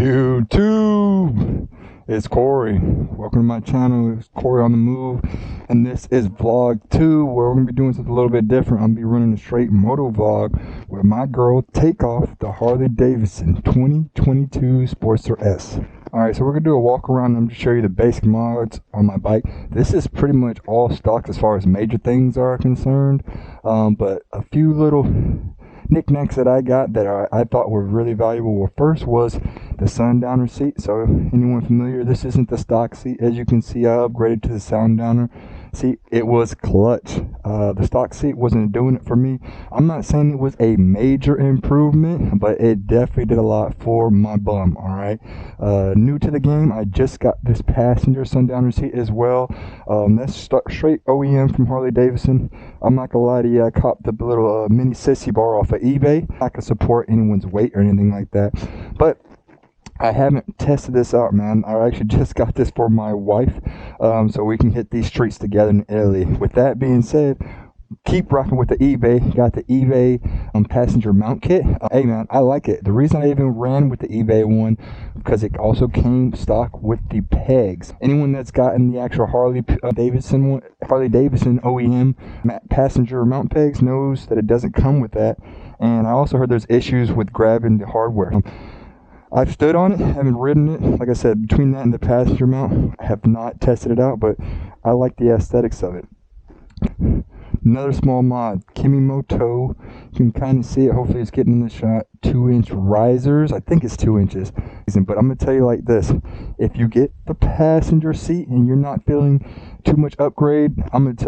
YouTube, it's Corey. Welcome to my channel. It's Corey on the Move, and this is vlog 2, where we're gonna be doing something a little bit different. I'm gonna be running a straight moto vlog with my girl Takeoff, the Harley Davidson 2022 Sportster S. Alright, so we're gonna do a walk around. I'm gonna show you the basic mods on my bike. This is pretty much all stock as far as major things are concerned, but a few little knickknacks that I got that I thought were really valuable. Well, first was the sundowner seat. So anyone familiar, this isn't the stock seat. As you can see, I upgraded to the sundowner seat. It was clutch. The stock seat wasn't doing it for me. I'm not saying it was a major improvement, but it definitely did a lot for my bum. All right, new to the game, I just got this passenger sundowner seat as well. That's straight OEM from Harley Davidson. I'm not gonna lie to you, I copped the little mini sissy bar off of eBay. I can support anyone's weight or anything like that, but I haven't tested this out, man. I actually just got this for my wife, so we can hit these streets together in Italy. With that being said, keep rocking with the eBay. Got the eBay passenger mount kit. Hey man, I like it. The reason I even ran with the eBay one, because it also came stock with the pegs. Anyone that's gotten the actual Harley Davidson OEM passenger mount pegs knows that it doesn't come with that. And I also heard there's issues with grabbing the hardware. I've stood on it, haven't ridden it. Like I said, between that and the passenger mount, I have not tested it out, but I like the aesthetics of it. Another small mod, Kimimoto. You can kind of see it. Hopefully it's getting in the shot. 2-inch risers. I think it's 2 inches. But I'm going to tell you like this. If you get the passenger seat and you're not feeling too much upgrade,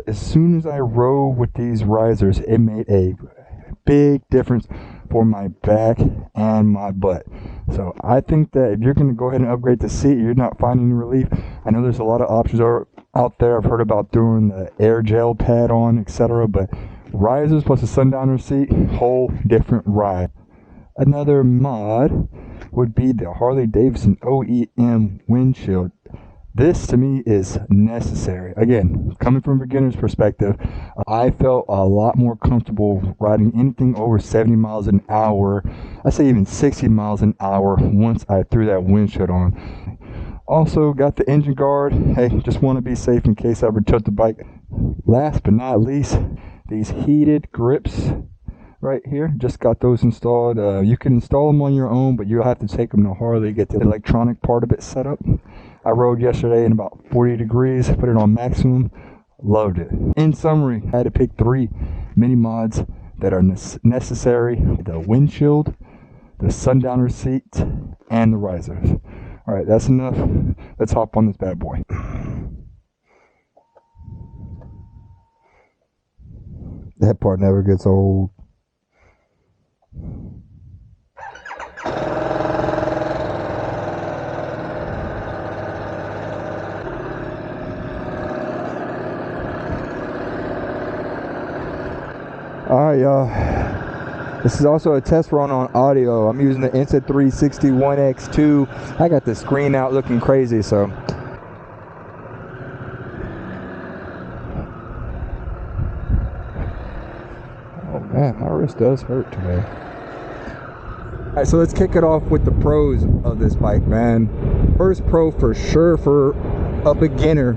as soon as I rode with these risers, it made a big difference for my back and my butt. So I think that if you're going to go ahead and upgrade the seat, you're not finding any relief. I know there's a lot of options out there. I've heard about throwing the air gel pad on, etc. But risers plus a sundowner seat, whole different ride. Another mod would be the Harley Davidson OEM windshield. This to me is necessary. Again, coming from a beginner's perspective, I felt a lot more comfortable riding anything over 70 miles an hour. I say even 60 miles an hour once I threw that windshield on. Also got the engine guard. Hey, just want to be safe in case I ever tilt the bike. Last but not least, these heated grips right here. Just got those installed. You can install them on your own, but you'll have to take them to Harley, get the electronic part of it set up. I rode yesterday in about 40 degrees, put it on maximum, loved it. In summary, I had to pick 3 mini mods that are necessary: the windshield, the sundowner seat, and the risers. All right, that's enough. Let's hop on this bad boy. That part never gets old. Alright y'all, this is also a test run on audio. I'm using the Insta360 1X2. I got the screen out looking crazy, so oh man, my wrist does hurt today. Alright, so let's kick it off with the pros of this bike, man. First pro for sure for a beginner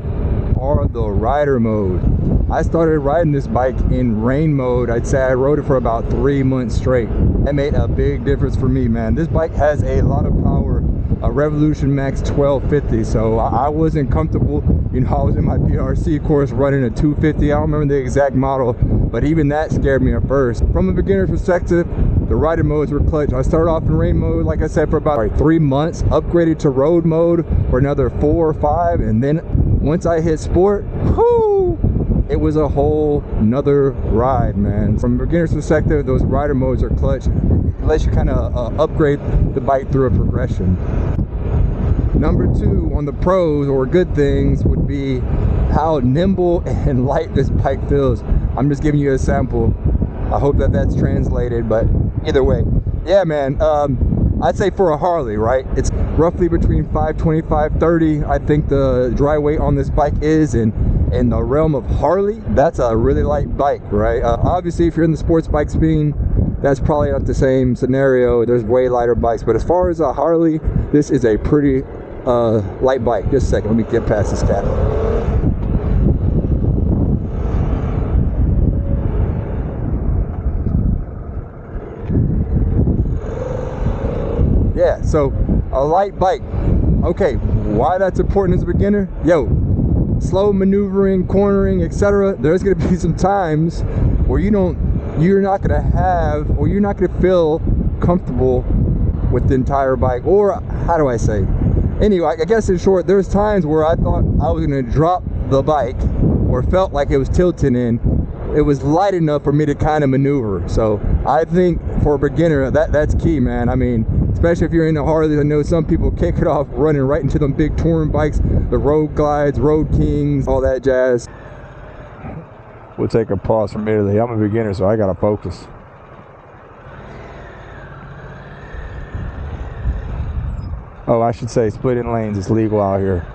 are the rider mode. I started riding this bike in rain mode. I'd say I rode it for about 3 months straight. That made a big difference for me, man. This bike has a lot of power, a Revolution Max 1250, so I wasn't comfortable. You know, I was in my PRC course running a 250. I don't remember the exact model, but even that scared me at first. From a beginner's perspective, the rider modes were clutch. I started off in rain mode, like I said, for about 3 months, upgraded to road mode for another 4 or 5, and then once I hit sport, whoo, it was a whole nother ride, man. From a beginner's perspective, those rider modes are clutch. It lets you kind of upgrade the bike through a progression. Number 2 on the pros or good things would be how nimble and light this bike feels. I'm just giving you a sample. I hope that that's translated, but either way, yeah, man. I'd say for a Harley, right, it's roughly between 520, 530. I think the dry weight on this bike is, and in the realm of Harley, that's a really light bike, right? Obviously, if you're in the sports bike scene, that's probably not the same scenario. There's way lighter bikes, but as far as a Harley, this is a pretty light bike. Just a second, let me get past this cat. Yeah, so a light bike. Okay, why that's important as a beginner? Yo, slow maneuvering, cornering, etc. There's gonna be some times where you're not gonna feel comfortable with the entire bike, or how do I say? Anyway, I guess in short, there's times where I thought I was gonna drop the bike or felt like it was tilting in. It was light enough for me to kind of maneuver. So I think for a beginner, that's key, man. I mean, especially if you're into Harleys. I know some people kick it off running right into them big touring bikes, the Road Glides, Road Kings, all that jazz. We'll take a pause from Italy. I'm a beginner, so I gotta focus. Oh, I should say splitting lanes is legal out here.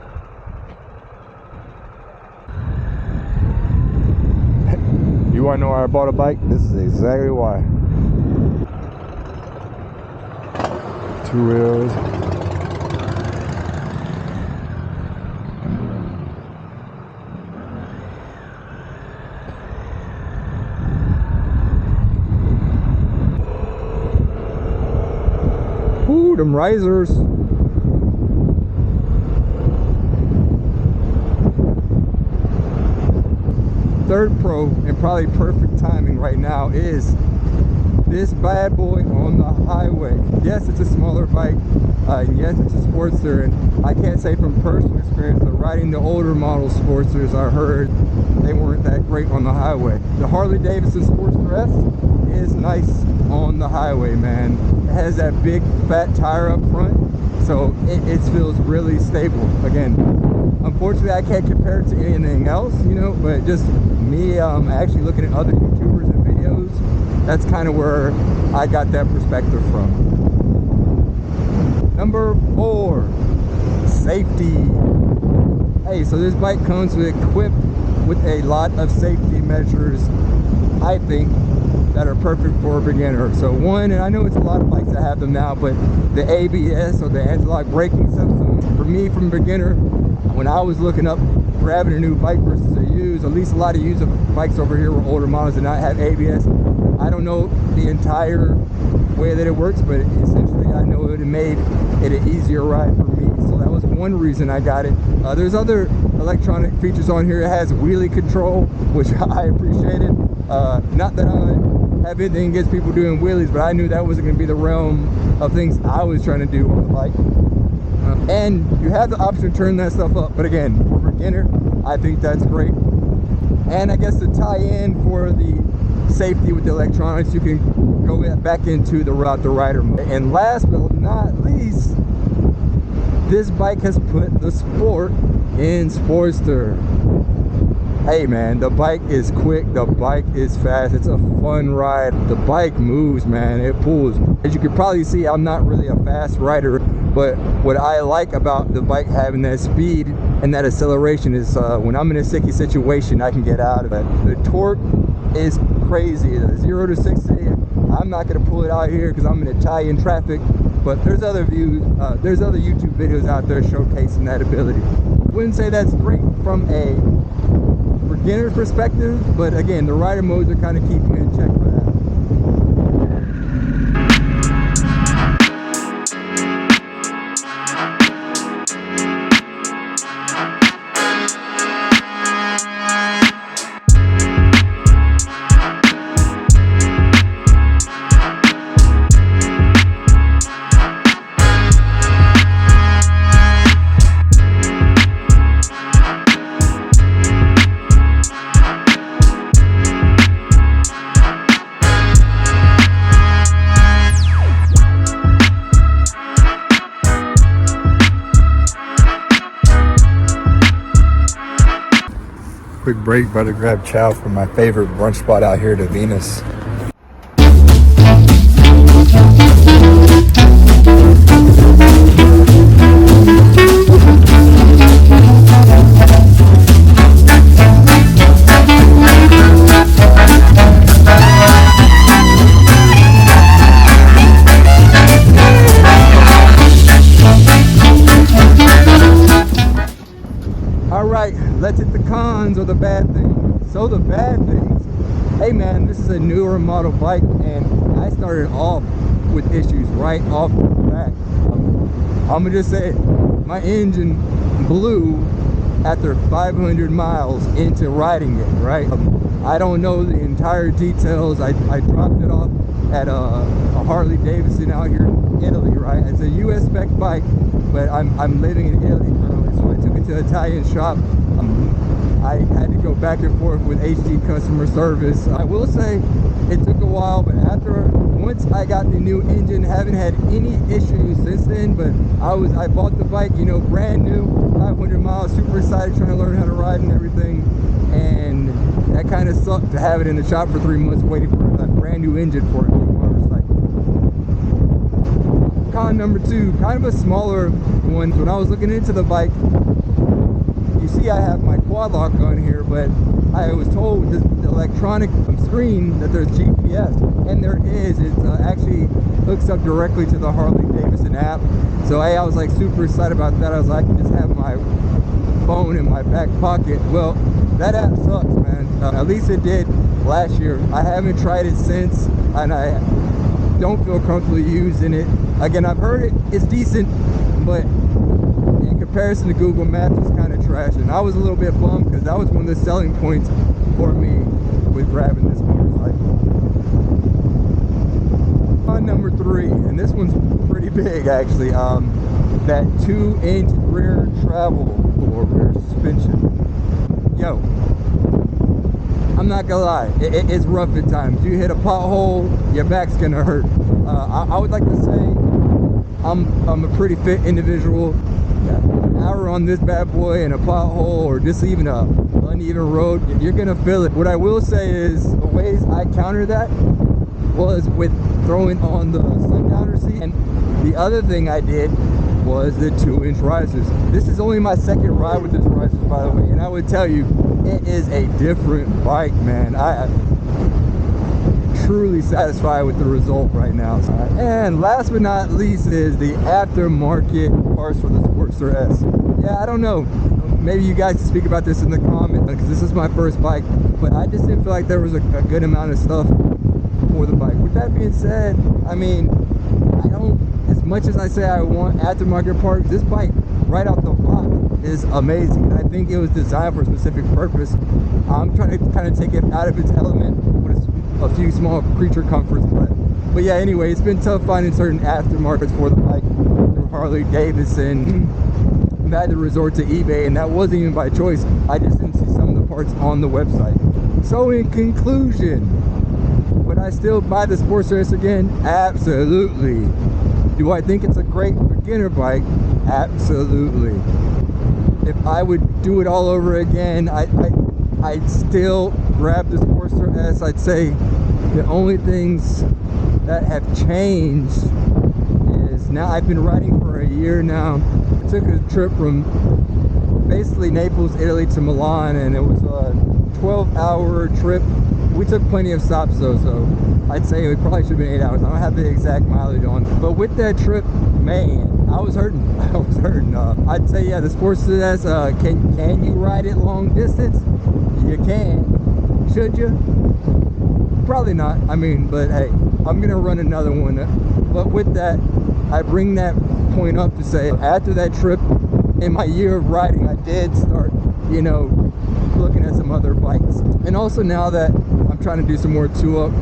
You wanna know why I bought a bike? This is exactly why. 2 wheels. Ooh, them risers. Third pro, and probably perfect timing right now, is this bad boy on the highway. Yes, it's a smaller bike. Yes, it's a Sportster, and I can't say from personal experience, but riding the older model Sportsters, I heard they weren't that great on the highway. The Harley Davidson Sportster S is nice on the highway, man. It has that big fat tire up front, so it feels really stable. Again, unfortunately, I can't compare it to anything else, you know, but just me actually looking at other YouTubers and videos, that's kind of where I got that perspective from. Number 4, safety. Hey, so this bike comes equipped with a lot of safety measures, I think, that are perfect for a beginner. So one, and I know it's a lot of bikes that have them now, but the ABS, or the anti-lock braking system, for me, from a beginner, when I was looking up grabbing a new bike versus a used, at least a lot of used bikes over here were older models did not have ABS. I don't know the entire way that it works, but essentially I know it made it an easier ride for me. So that was one reason I got it. There's other electronic features on here. It has wheelie control, which I appreciated. Not that I have anything against people doing wheelies, but I knew that wasn't going to be the realm of things I was trying to do on the bike. And you have the option to turn that stuff up, but again, for a beginner, I think that's great. And I guess to tie in for the safety with the electronics, you can go back into the route the rider mode. And last but not least, this bike has put the sport in Sportster. Hey man, the bike is quick, the bike is fast, it's a fun ride. The bike moves, man, it pulls. As you can probably see, I'm not really a fast rider, but what I like about the bike having that speed and that acceleration is when I'm in a sticky situation, I can get out of it. The torque is crazy. The 0 to 60, I'm not gonna pull it out here because I'm in Italian traffic, but there's other YouTube videos out there showcasing that ability. I wouldn't say that's great from a beginner's perspective, but again, the rider modes are kind of keeping you in check for that. Quick break, about to grab chow from my favorite brunch spot out here to Venus. let's hit the cons or the bad things. So the bad things, hey man, this is a newer model bike, and I started off with issues right off the bat. I'm gonna just say it, my engine blew after 500 miles into riding it, right? I don't know the entire details. I dropped it off at a Harley Davidson out here in Italy, right? It's a US spec bike, but I'm living in Italy currently, so I took it to an Italian shop. I had to go back and forth with HD customer service. I will say it took a while, but once I got the new engine, haven't had any issues since then. But I bought the bike, you know, brand new, 500 miles, super excited, trying to learn how to ride and everything. And that kind of sucked to have it in the shop for 3 months waiting for a brand new engine for a new motorcycle. Con number 2, kind of a smaller one. When I was looking into the bike, you see I have my quad lock on here, but I was told with the electronic screen that there's GPS, and there is. It actually hooks up directly to the Harley Davidson app. So I was like super excited about that. I was like, I can just have my phone in my back pocket. Well, that app sucks, man. At least it did last year. I haven't tried it since, and I don't feel comfortable using it. Again, I've heard it's decent, but in comparison to Google Maps, it's kind of trash. And I was a little bit bummed because that was one of the selling points for me with grabbing this motorcycle. On number 3, and this one's pretty big actually, that 2-inch rear travel or rear suspension. Yo, I'm not gonna lie, it's rough at times. You hit a pothole, your back's gonna hurt. I would like to say I'm a pretty fit individual. An hour on this bad boy in a pothole or just even a uneven road, you're gonna feel it. What I will say is the ways I counter that was with throwing on the sundowner seat, and the other thing I did was the 2-inch risers. This is only my second ride with this risers, by the way, and I would tell you it is a different bike, man. I truly satisfied with the result right now. And last but not least is the aftermarket parts for the SportsterS S. Yeah, I don't know, maybe you guys can speak about this in the comments, because this is my first bike, but I just didn't feel like there was a good amount of stuff for the bike. With that being said, I mean, I don't, as much as I say I want aftermarket parts, this bike right out the box is amazing. I think it was designed for a specific purpose. I'm trying to kind of take it out of its element with a few small creature comforts, but yeah, anyway, it's been tough finding certain aftermarkets for the bike through Harley Davidson. I've had to resort to eBay, and that wasn't even by choice. I just didn't see some of the parts on the website. So in conclusion, would I still buy the SportsterS again? Absolutely. Do I think it's a great beginner bike? Absolutely. If I would do it all over again, I'd still grab the SportsterS. I'd say the only things that have changed is now I've been riding for a year now. I took a trip from basically Naples, Italy to Milan, and it was a 12-hour trip. We took plenty of stops though, so I'd say it probably should have been 8 hours. I don't have the exact mileage on, but with that trip, man, I was hurting. I was hurting. I'd say, yeah, the SportsterS, can you ride it long distance? You can. Should you? Probably not. I mean, but hey, I'm gonna run another one. But with that, I bring that point up to say, after that trip, in my year of riding, I did start, you know, looking at some other bikes. And also now that I'm trying to do some more two-up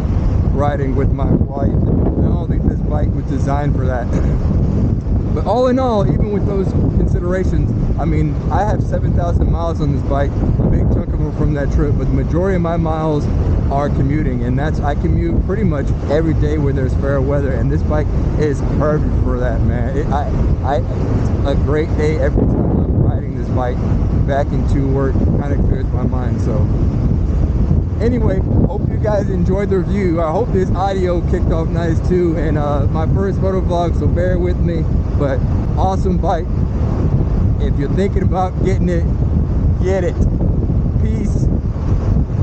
riding with my wife, I don't think this bike was designed for that. But all in all, even with those considerations, I mean, I have 7,000 miles on this bike, a big chunk of them from that trip, but the majority of my miles are commuting, and I commute pretty much every day where there's fair weather, and this bike is perfect for that, man. It's a great day every time I'm riding this bike back into work. Kind of clears my mind. So anyway, hope you guys enjoyed the review. I hope this audio kicked off nice too, and my first moto vlog, so bear with me. But awesome bike. If you're thinking about getting it, get it. Peace.